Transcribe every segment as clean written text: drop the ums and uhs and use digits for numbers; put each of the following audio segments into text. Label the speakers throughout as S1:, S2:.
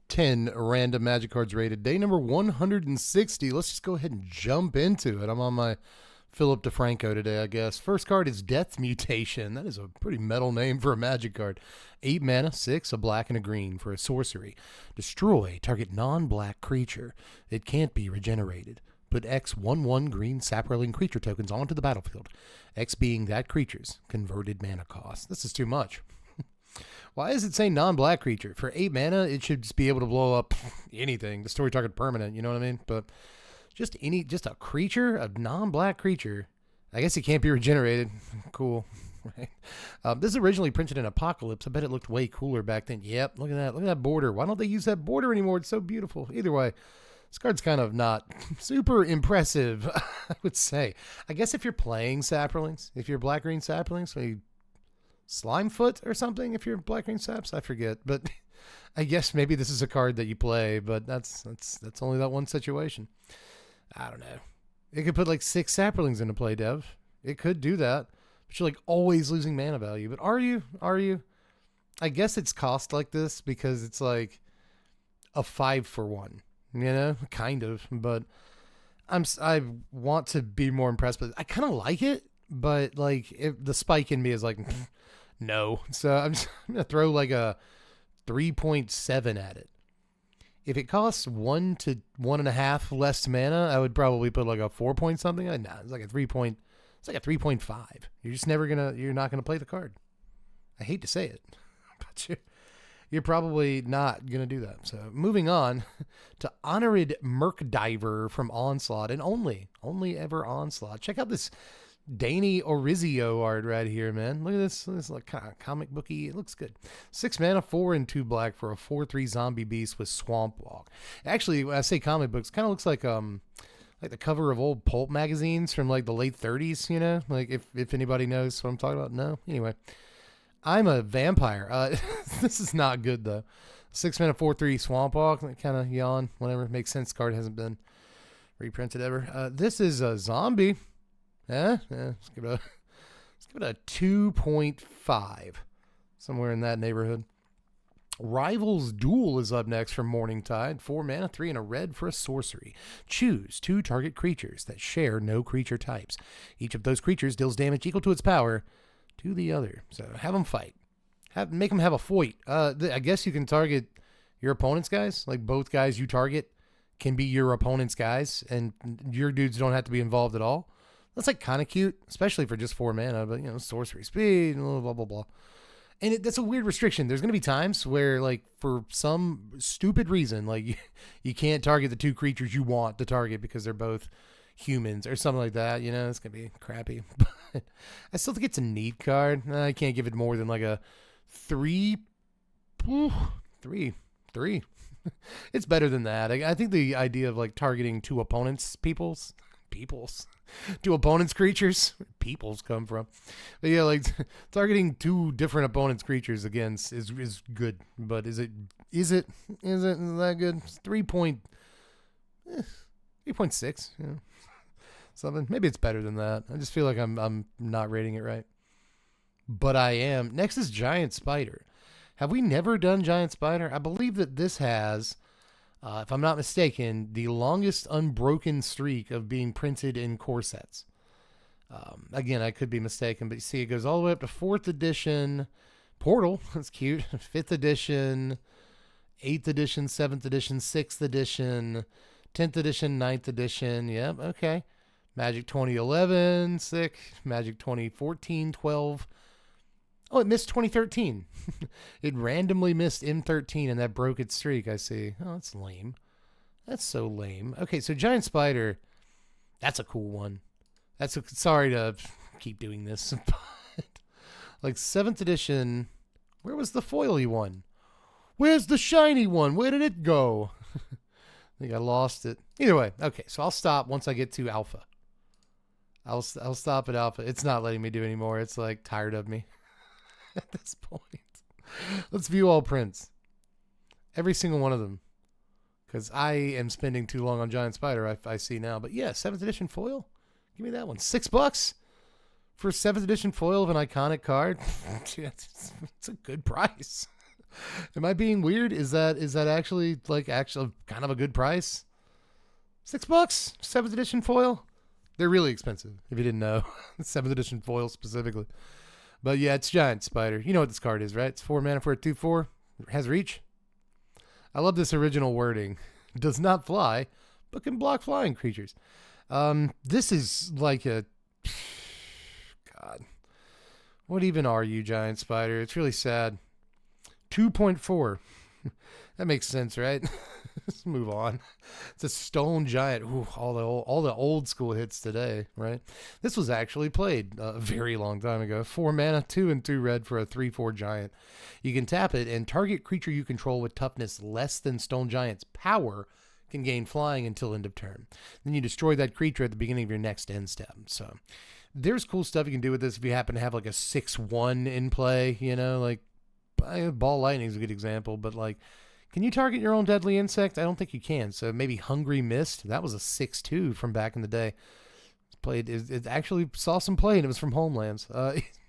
S1: 10 random magic cards rated. Day number 160. Let's just go ahead and jump into it. I'm on my Philip DeFranco today, I guess. First card is Death Mutation. That is a pretty metal name for a magic card. 8 mana, 6, a black and a green for a sorcery. Destroy target non-black creature. It can't be regenerated. Put X 1/1 green saproling creature tokens onto the battlefield. X being that creature's converted mana cost. This is too much. Why does it say non-black creature? For 8 mana, it should just be able to blow up anything. Destroy target permanent, you know what I mean? But just a creature, a non-black creature. I guess it can't be regenerated. Cool. Right. This is originally printed in Apocalypse. I bet it looked way cooler back then. Yep, look at that. Look at that border. Why don't they use that border anymore? It's so beautiful. Either way, this card's kind of not super impressive, I would say. I guess if you're playing Saprolings, if you're black-green Saprolings, maybe Slimefoot or something, if you're black-green Saps, I forget. But I guess maybe this is a card that you play, but that's only that one situation. I don't know. It could put like 6 Saprolings into play, Dev. It could do that. But you're like always losing mana value. But are you? Are you? I guess it's cost like this because it's like a 5-for-1. You know? Kind of. But I want to be more impressed. But I kind of like it. But like the spike in me is like, no. So I'm going to throw like a 3.7 at it. If it costs 1 to 1.5 less mana, I would probably put like a 4 point something. Nah, it's like a 3.5. You're not gonna play the card. I hate to say it, but you're probably not gonna do that. So moving on to Anurid Murkdiver from Onslaught, and only ever Onslaught. Check out this Danny Orizio art right here, man. Look at this. This is like kind of comic booky. It looks good. 6 mana, 4 and 2 black for a 4/3 zombie beast with Swamp Walk. Actually, when I say comic books, kind of looks like the cover of old pulp magazines from like the late 30s, you know? Like if anybody knows what I'm talking about. No? Anyway. I'm a vampire. This is not good though. 6 mana, 4/3 Swamp Walk. Kind of yawn. Whatever. Makes sense. Card hasn't been reprinted ever. This is a zombie. Yeah, let's give it a 2.5, somewhere in that neighborhood. Rivals Duel is up next from Morningtide. 4 mana, 3 and a red for a sorcery. Choose 2 target creatures that share no creature types. Each of those creatures deals damage equal to its power to the other. So have them fight. Make them have a fight. I guess you can target your opponent's guys. Like both guys you target can be your opponent's guys, and your dudes don't have to be involved at all. That's like kind of cute, especially for just 4 mana, but you know, sorcery speed, blah, blah, blah, blah. And that's a weird restriction. There's going to be times where like for some stupid reason, like you can't target the 2 creatures you want to target because they're both humans or something like that. You know, it's going to be crappy. But I still think it's a neat card. I can't give it more than like a 3. 3. It's better than that. I think the idea of like targeting 2 opponents, peoples, 2 opponents' creatures, peoples come from. But yeah, like targeting 2 different opponents' creatures against is good. But is it that good? It's 3.6, you know, something. Maybe it's better than that. I just feel like I'm not rating it right. But I am. Next is Giant Spider. Have we never done Giant Spider? I believe that this has, if I'm not mistaken, the longest unbroken streak of being printed in core sets. Again, I could be mistaken, but you see it goes all the way up to 4th edition. Portal, that's cute. 5th edition, 8th edition, 7th edition, 6th edition, 10th edition, 9th edition. Yep, okay. Magic 2011, sick. Magic 2014, 12. Oh, it missed 2013. It randomly missed M13, and that broke its streak, I see. Oh, that's lame. That's so lame. Okay, so Giant Spider, that's a cool one. Sorry to keep doing this. But like 7th edition, where was the foily one? Where's the shiny one? Where did it go? I think I lost it. Either way, okay, so I'll stop once I get to alpha. I'll stop at alpha. It's not letting me do anymore. It's like tired of me at this point. Let's view all prints. Every single one of them. Because I am spending too long on Giant Spider, I see now. But yeah, 7th edition foil. Give me that one. $6 for 7th edition foil of an iconic card. It's a good price. Am I being weird? Is that actually like actually kind of a good price? $6, 7th edition foil. They're really expensive if you didn't know. 7th edition foil specifically. But yeah, it's Giant Spider. You know what this card is, right? It's 4 mana for a 2/4. It has reach. I love this original wording. Does not fly, but can block flying creatures. This is like a... God. What even are you, Giant Spider? It's really sad. 2.4. That makes sense, right? Let's move on. It's a stone giant. Ooh, all the old school hits today, right? This was actually played a very long time ago. 4 mana, 2 and 2 red for a 3/4 giant. You can tap it, and target creature you control with toughness less than stone giant's power can gain flying until end of turn. Then you destroy that creature at the beginning of your next end step. So there's cool stuff you can do with this if you happen to have like a 6/1 in play, you know, like Ball Lightning is a good example, but like, can you target your own deadly insect? I don't think you can. So maybe Hungry Mist. That was a 6/2 from back in the day. It actually saw some play, and it was from Homelands.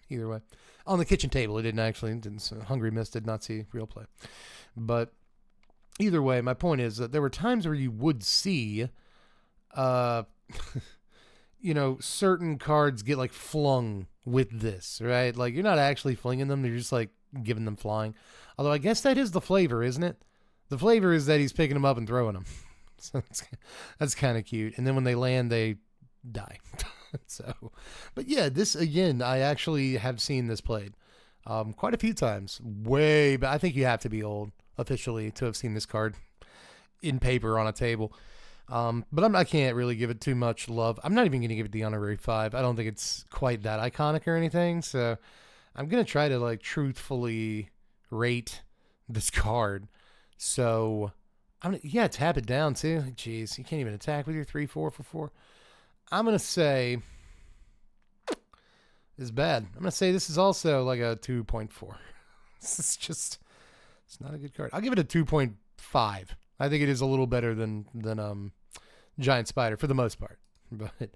S1: Either way, on the kitchen table, it didn't actually. Hungry Mist did not see real play. But either way, my point is that there were times where you would see, you know, certain cards get like flung with this, right? Like you're not actually flinging them; they're just like giving them flying. Although I guess that is the flavor, isn't it? The flavor is that he's picking them up and throwing them. So that's kind of cute. And then when they land, they die. So, but yeah, this again, I actually have seen this played quite a few times. But I think you have to be old officially to have seen this card in paper on a table. But I can't really give it too much love. I'm not even going to give it the honorary 5. I don't think it's quite that iconic or anything. So I'm going to try to like truthfully rate this card. So I'm gonna, tap it down too. Jeez, you can't even attack with your 3/4 for 4. I'm gonna say it's bad. I'm gonna say this is also like a 2.4. This is just, it's not a good card. I'll give it a 2.5. I think it is a little better than Giant Spider for the most part. But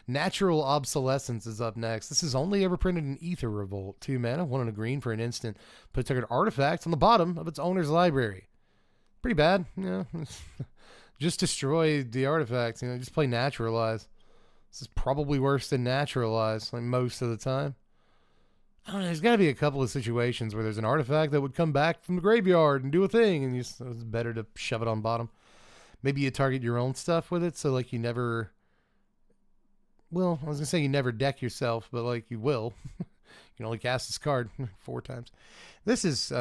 S1: Natural Obsolescence is up next. This is only ever printed in Ether Revolt. 2 mana, 1 and a green for an instant. Put a target artifact on the bottom of its owner's library. Pretty bad, you know. Just destroy the artifact, you know, just play Naturalize. This is probably worse than Naturalize, like most of the time. I don't know, there's got to be a couple of situations where there's an artifact that would come back from the graveyard and do a thing, and it's better to shove it on bottom. Maybe you target your own stuff with it, so like you never... Well, I was going to say you never deck yourself, but like you will. You can only cast this card 4 times. This is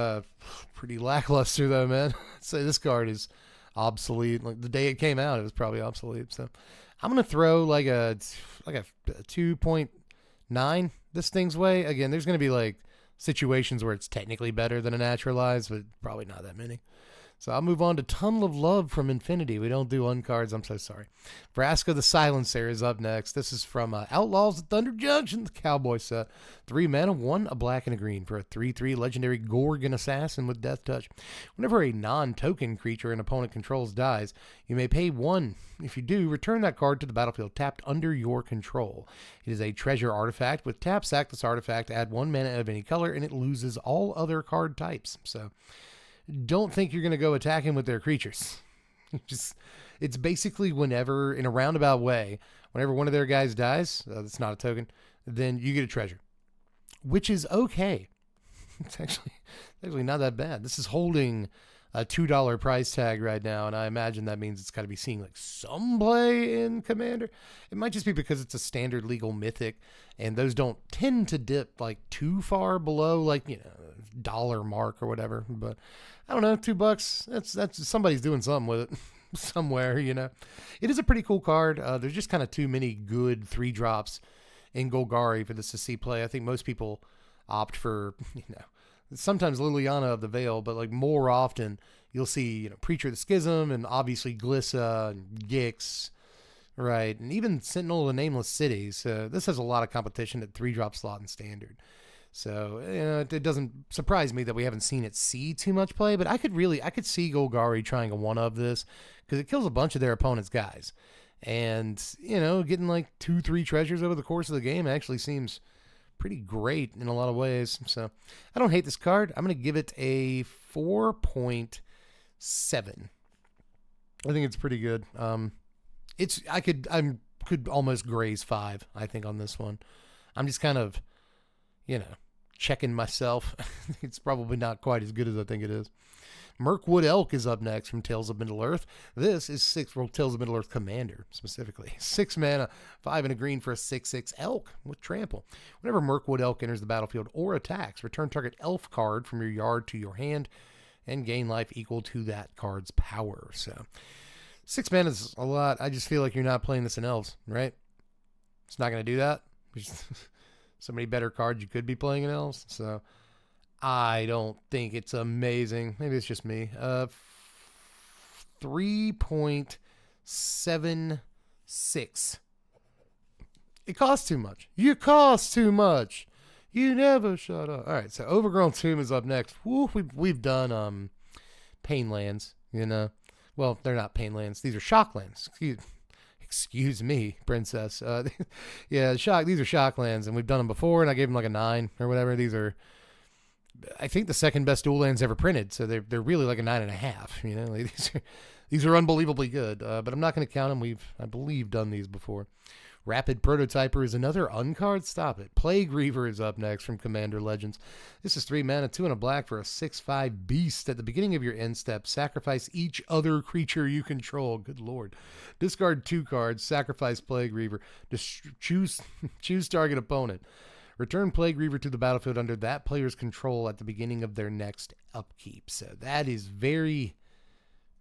S1: pretty lackluster though, man. I'd say this card is obsolete. Like the day it came out, it was probably obsolete. So I'm going to throw like a 2.9 this thing's way. Again, there's going to be like situations where it's technically better than a Naturalize, but probably not that many. So I'll move on to Tunnel of Love from Infinity. We don't do uncards. I'm so sorry. Vraska the Silencer is up next. This is from Outlaws at Thunder Junction, the Cowboy set. 3 mana, 1, a black and a green for a 3/3 legendary Gorgon Assassin with Death Touch. Whenever a non-token creature an opponent controls dies, you may pay 1. If you do, return that card to the battlefield tapped under your control. It is a treasure artifact. With tap, sack this artifact, add 1 mana of any color, and it loses all other card types. So don't think you're going to go attacking with their creatures. It's basically whenever, in a roundabout way, whenever one of their guys dies, that's not a token, then you get a treasure, which is okay. It's actually not that bad. This is holding a $2 price tag right now, and I imagine that means it's got to be seeing like some play in Commander. It might just be because it's a standard legal mythic, and those don't tend to dip like too far below like, you know, dollar mark or whatever. But I don't know, $2. That's somebody's doing something with it somewhere, you know. It is a pretty cool card. There's just kind of too many good 3-drops in Golgari for this to see play. I think most people opt for, you know, sometimes Liliana of the Veil, but like more often you'll see, you know, Preacher of the Schism and obviously Glissa and Gix, right? And even Sentinel of the Nameless Cities. This has a lot of competition at 3-drop slot and standard. So, you know, it doesn't surprise me that we haven't seen it see too much play, but I could see Golgari trying a 1 of this because it kills a bunch of their opponent's guys. And, you know, getting like 2-3 treasures over the course of the game actually seems pretty great in a lot of ways. So I don't hate this card. I'm going to give it a 4.7. I think it's pretty good. I could almost graze 5, I think, on this one. I'm just kind of, checking myself. It's probably not quite as good as I think it is. Merkwood Elk is up next from Tales of Middle-earth. This is Tales of Middle-earth Commander, specifically. 6 mana, 5 and a green for a 6/6 Elk with Trample. Whenever Merkwood Elk enters the battlefield or attacks, return target elf card from your yard to your hand and gain life equal to that card's power. So 6 mana is a lot. I just feel like you're not playing this in elves, right? It's not going to do that. There's so many better cards you could be playing in elves. So I don't think it's amazing. Maybe it's just me. 3.76. It costs too much. You cost too much. You never shut up. All right, so Overgrown Tomb is up next. Woo, we've done Pain Lands, Well, they're not Pain Lands. These are Shocklands. Excuse me, princess. Yeah, these are Shocklands, and we've done them before, and I gave them like a 9 or whatever. These are, I think, the second best duel lands ever printed, so they're really like a 9.5. Like these are unbelievably good, but I'm not going to count them. I believe, done these before. Rapid Prototyper is another uncard. Stop it. Plague Reaver is up next from Commander Legends. This is 3 mana, 2 and a black for a 6/5 beast. At the beginning of your end step, sacrifice each other creature you control. Good lord. Discard 2 cards, sacrifice Plague Reaver. Choose target opponent. Return Plague Reaver to the battlefield under that player's control at the beginning of their next upkeep. So that is very,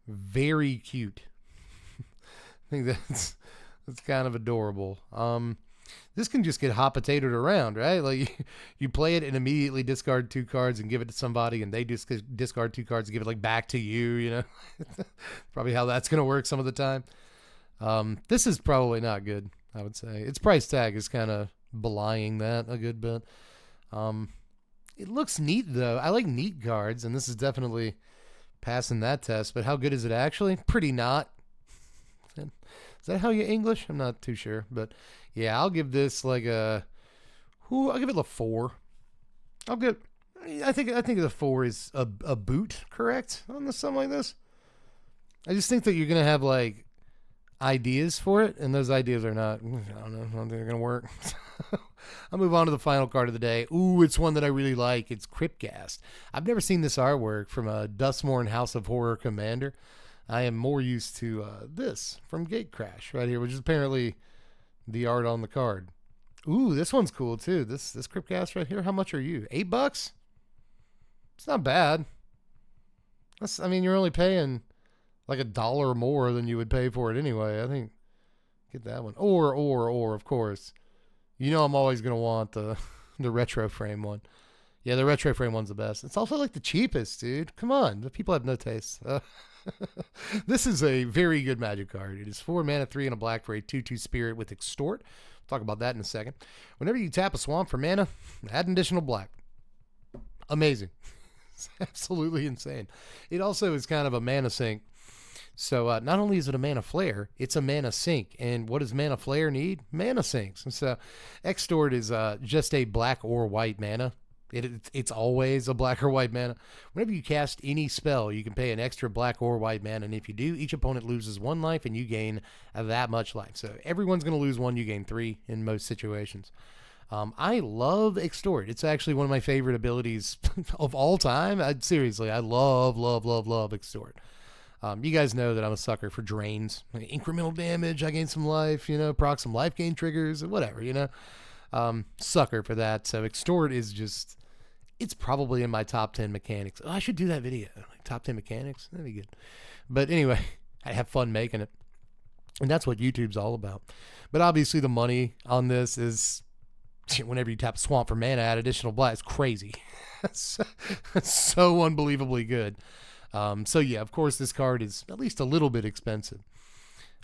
S1: very cute. I think that's kind of adorable. This can just get hot potatoed around, right? Like you play it and immediately discard 2 cards and give it to somebody, and they discard 2 cards and give it back to you. Probably how that's going to work some of the time. This is probably not good, I would say. Its price tag is kind of belying that a good bit. It looks neat though. I like neat cards, and this is definitely passing that test. But how good is it actually? Pretty not. Is that how you English? I'm not too sure, but yeah, I'll give this I'll give it a 4. I think the 4 is a boot, correct, on something like this. I just think that you're gonna have ideas for it, and those ideas are not. I don't think they're gonna work. I'll move on to the final card of the day. Ooh, it's one that I really like. It's Crypt Ghast. I've never seen this artwork from a Dustmourn House of Horror Commander. I am more used to this from Gatecrash right here, which is apparently the art on the card. Ooh, this one's cool too. This Crypt Ghast right here. How much are you? $8? It's not bad. You're only paying like $1 more than you would pay for it anyway. I think get that one. Or of course, I'm always gonna want the retro frame one. Yeah, the retro frame one's the best. It's also the cheapest, dude. Come on, the people have no taste. This is a very good Magic card. It is 4 mana, 3 and a black for a 2/2 spirit with Extort. Talk about that in a second. Whenever you tap a swamp for mana, add an additional black. Amazing. It's absolutely insane. It also is kind of a mana sink. So not only is it a mana flare, it's a mana sink. And what does mana flare need? Mana sinks. And so Extort is just a black or white mana. It's always a black or white mana. Whenever you cast any spell, you can pay an extra black or white mana, and if you do, each opponent loses 1 life, and you gain that much life. So everyone's going to lose 1, you gain 3 in most situations. I love Extort. It's actually one of my favorite abilities of all time. Seriously, I love Extort. You guys know that I'm a sucker for drains. Incremental damage, I gain some life, proc some life gain triggers, whatever, sucker for that. So Extort is just, it's probably in my top 10 mechanics. Oh, I should do that video, top 10 mechanics. That'd be good. But anyway, I have fun making it, and that's what YouTube's all about. But obviously the money on this is whenever you tap a swamp for mana, add additional black. It's crazy. It's so unbelievably good. So yeah, of course this card is at least a little bit expensive.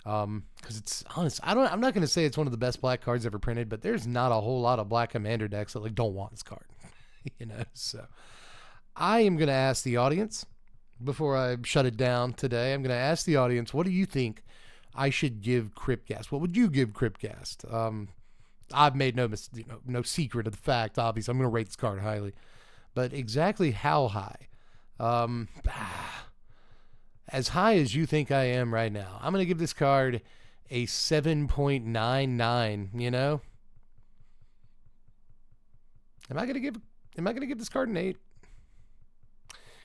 S1: Because it's honest, I'm not going to say it's one of the best black cards ever printed, but there's not a whole lot of black commander decks that don't want this card. So I am going to ask the audience before I shut it down today. I'm going to ask the audience, what do you think I should give Crypt Ghast? What would you give Crypt Ghast? I've made no secret of the fact. Obviously, I'm going to rate this card highly, but exactly how high? As high as you think I am right now, I'm going to give this card a 7.99. You know, am I going to give this card an 8?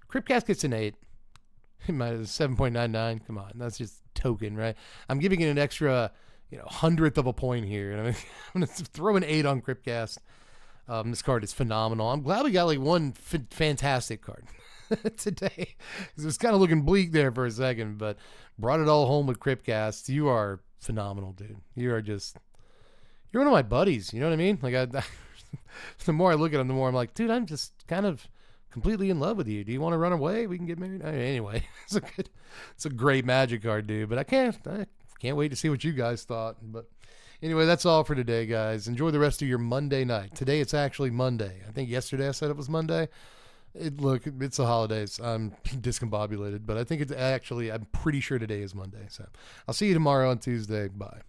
S1: Crypt gets an 8. It might have 7.99. Come on, that's just token, right? I'm giving it an extra, hundredth of a point here. And I'm going to throw an 8 on Cryptcast. This card is phenomenal. I'm glad we got like one fantastic card today. It was kind of looking bleak there for a second, but brought it all home with Cryptcast. You are phenomenal, dude. You're one of my buddies. You know what I mean? Like, the more I look at him, the more I'm like, dude, I'm just kind of completely in love with you. Do you want to run away? We can get married. Anyway, it's a great Magic card, dude. But I can't wait to see what you guys thought. But anyway, that's all for today, guys. Enjoy the rest of your Monday night. Today it's actually Monday. I think yesterday I said it was Monday. It's the holidays. I'm discombobulated, but I think I'm pretty sure today is Monday. So I'll see you tomorrow on Tuesday. Bye.